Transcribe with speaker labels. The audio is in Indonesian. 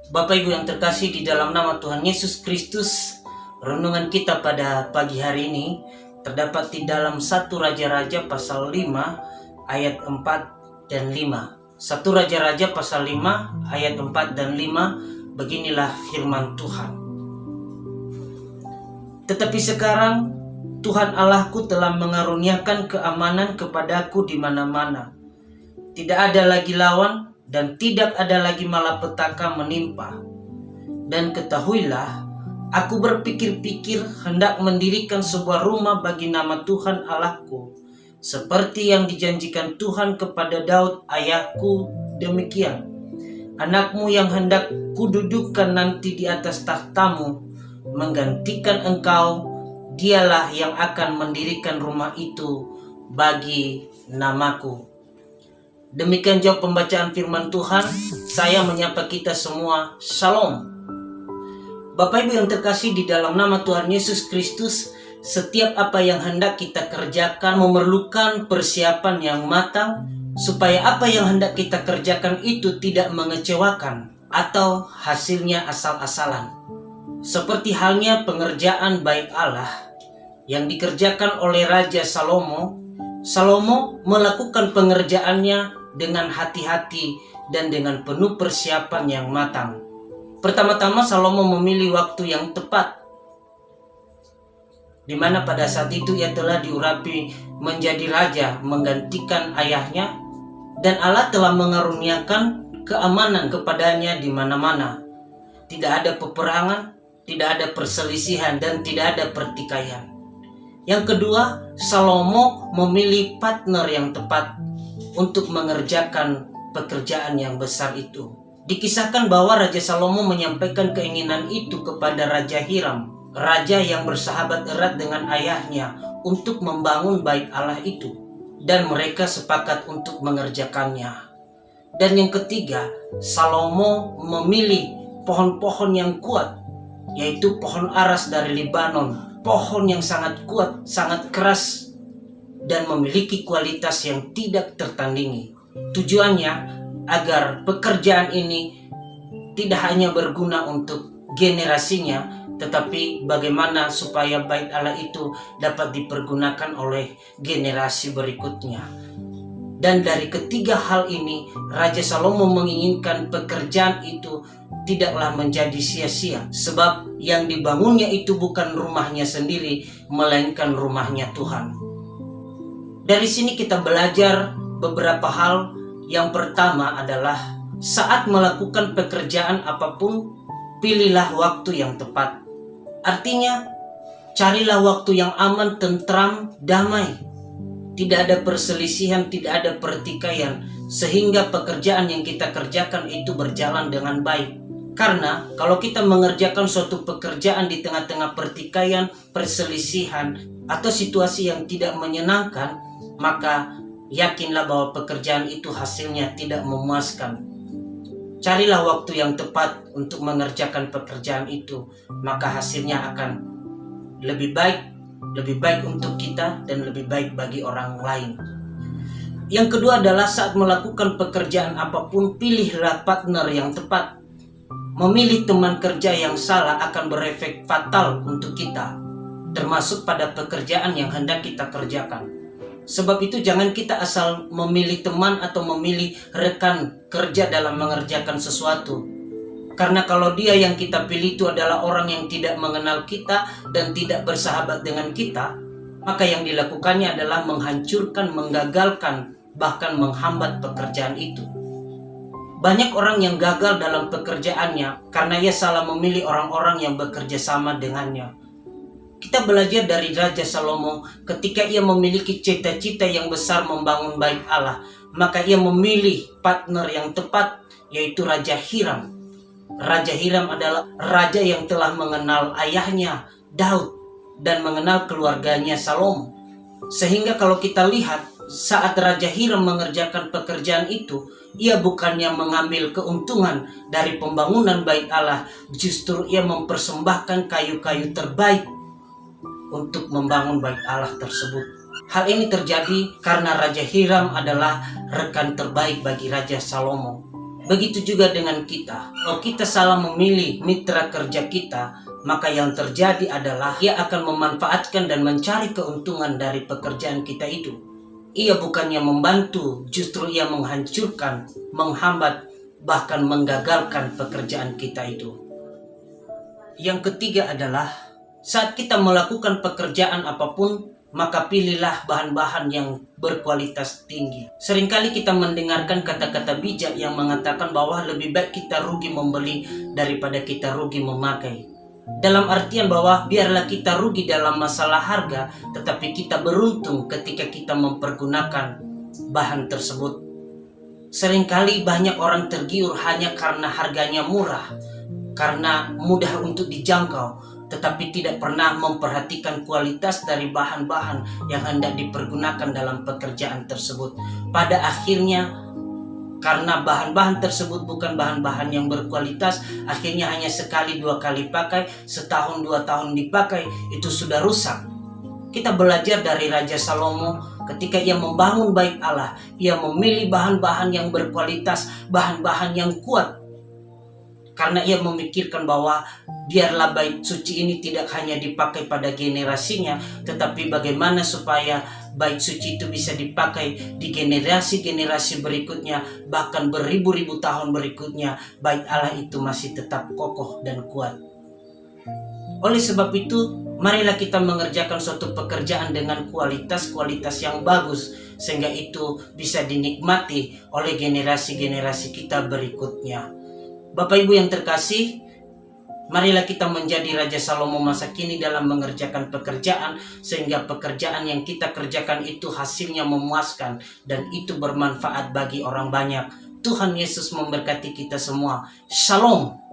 Speaker 1: Bapak Ibu yang terkasih di dalam nama Tuhan Yesus Kristus, renungan kita pada pagi hari ini terdapat di dalam 1 Raja-Raja pasal 5 ayat 4 dan 5. 1 Raja-Raja pasal 5 ayat 4 dan 5, beginilah firman Tuhan. Tetapi sekarang Tuhan Allahku telah mengaruniakan keamanan kepadaku di mana-mana. Tidak ada lagi lawan dan tidak ada lagi malapetaka menimpa. Dan ketahuilah, aku berpikir-pikir hendak mendirikan sebuah rumah bagi nama Tuhan Allahku, seperti yang dijanjikan Tuhan kepada Daud ayahku. Demikian, anakmu yang hendak kududukkan nanti di atas tahtamu, menggantikan engkau, dialah yang akan mendirikan rumah itu bagi namaku. Demikian jawab pembacaan firman Tuhan. Saya menyapa kita semua, Shalom. Bapak Ibu yang terkasih di dalam nama Tuhan Yesus Kristus, setiap apa yang hendak kita kerjakan memerlukan persiapan yang matang, supaya apa yang hendak kita kerjakan itu tidak mengecewakan atau hasilnya asal-asalan. Seperti halnya pengerjaan bait Allah yang dikerjakan oleh Raja Salomo. Salomo melakukan pengerjaannya dengan hati-hati dan dengan penuh persiapan yang matang. Pertama-tama Salomo memilih waktu yang tepat, di mana pada saat itu ia telah diurapi menjadi raja menggantikan ayahnya, dan Allah telah mengaruniakan keamanan kepadanya di mana-mana. Tidak ada peperangan, tidak ada perselisihan, dan tidak ada pertikaian. Yang kedua, Salomo memilih partner yang tepat untuk mengerjakan pekerjaan yang besar itu. Dikisahkan bahwa Raja Salomo menyampaikan keinginan itu kepada Raja Hiram, raja yang bersahabat erat dengan ayahnya, untuk membangun bait Allah itu, dan mereka sepakat untuk mengerjakannya. Dan yang ketiga, Salomo memilih pohon-pohon yang kuat, yaitu pohon aras dari Libanon, pohon yang sangat kuat, sangat keras, dan memiliki kualitas yang tidak tertandingi. Tujuannya agar pekerjaan ini tidak hanya berguna untuk generasinya, tetapi bagaimana supaya bait Allah itu dapat dipergunakan oleh generasi berikutnya. Dan dari ketiga hal ini, Raja Salomo menginginkan pekerjaan itu tidaklah menjadi sia-sia, sebab yang dibangunnya itu bukan rumahnya sendiri, melainkan rumahnya Tuhan. Dari sini kita belajar beberapa hal. Yang pertama adalah saat melakukan pekerjaan apapun, pilihlah waktu yang tepat. Artinya, carilah waktu yang aman, tentram, damai. Tidak ada perselisihan, tidak ada pertikaian, sehingga pekerjaan yang kita kerjakan itu berjalan dengan baik. Karena kalau kita mengerjakan suatu pekerjaan di tengah-tengah pertikaian, perselisihan, atau situasi yang tidak menyenangkan, maka yakinlah bahwa pekerjaan itu hasilnya tidak memuaskan. Carilah waktu yang tepat untuk mengerjakan pekerjaan itu, maka hasilnya akan lebih baik untuk kita dan lebih baik bagi orang lain. Yang kedua adalah saat melakukan pekerjaan apapun, pilihlah partner yang tepat. Memilih teman kerja yang salah akan berefek fatal untuk kita, termasuk pada pekerjaan yang hendak kita kerjakan. Sebab itu jangan kita asal memilih teman atau memilih rekan kerja dalam mengerjakan sesuatu. Karena kalau dia yang kita pilih itu adalah orang yang tidak mengenal kita dan tidak bersahabat dengan kita, maka yang dilakukannya adalah menghancurkan, menggagalkan, bahkan menghambat pekerjaan itu. Banyak orang yang gagal dalam pekerjaannya karena ia salah memilih orang-orang yang bekerja sama dengannya. Kita belajar dari Raja Salomo ketika ia memiliki cita-cita yang besar membangun bait Allah, maka ia memilih partner yang tepat, yaitu Raja Hiram. Raja Hiram adalah raja yang telah mengenal ayahnya Daud dan mengenal keluarganya Salomo. Sehingga kalau kita lihat saat Raja Hiram mengerjakan pekerjaan itu, ia bukannya mengambil keuntungan dari pembangunan bait Allah, justru ia mempersembahkan kayu-kayu terbaik untuk membangun bait Allah tersebut. Hal ini terjadi karena Raja Hiram adalah rekan terbaik bagi Raja Salomo. Begitu juga dengan kita. Kalau kita salah memilih mitra kerja kita, maka yang terjadi adalah ia akan memanfaatkan dan mencari keuntungan dari pekerjaan kita itu. Ia bukannya membantu, justru ia menghancurkan, menghambat, bahkan menggagalkan pekerjaan kita itu. Yang ketiga adalah saat kita melakukan pekerjaan apapun, maka pilihlah bahan-bahan yang berkualitas tinggi. Seringkali kita mendengarkan kata-kata bijak yang mengatakan bahwa lebih baik kita rugi membeli daripada kita rugi memakai. Dalam artian bahwa biarlah kita rugi dalam masalah harga, tetapi kita beruntung ketika kita mempergunakan bahan tersebut. Seringkali banyak orang tergiur hanya karena harganya murah, karena mudah untuk dijangkau, tetapi tidak pernah memperhatikan kualitas dari bahan-bahan yang hendak dipergunakan dalam pekerjaan tersebut. Pada akhirnya, karena bahan-bahan tersebut bukan bahan-bahan yang berkualitas, akhirnya hanya sekali dua kali pakai, setahun dua tahun dipakai, itu sudah rusak. Kita belajar dari Raja Salomo ketika ia membangun bait Allah, ia memilih bahan-bahan yang berkualitas, bahan-bahan yang kuat. Karena ia memikirkan bahwa biarlah bait suci ini tidak hanya dipakai pada generasinya, tetapi bagaimana supaya bait suci itu bisa dipakai di generasi-generasi berikutnya, bahkan beribu-ribu tahun berikutnya, bait Allah itu masih tetap kokoh dan kuat. Oleh sebab itu, marilah kita mengerjakan suatu pekerjaan dengan kualitas-kualitas yang bagus, sehingga itu bisa dinikmati oleh generasi-generasi kita berikutnya. Bapak Ibu yang terkasih, marilah kita menjadi Raja Salomo masa kini dalam mengerjakan pekerjaan, sehingga pekerjaan yang kita kerjakan itu hasilnya memuaskan dan itu bermanfaat bagi orang banyak. Tuhan Yesus memberkati kita semua. Shalom.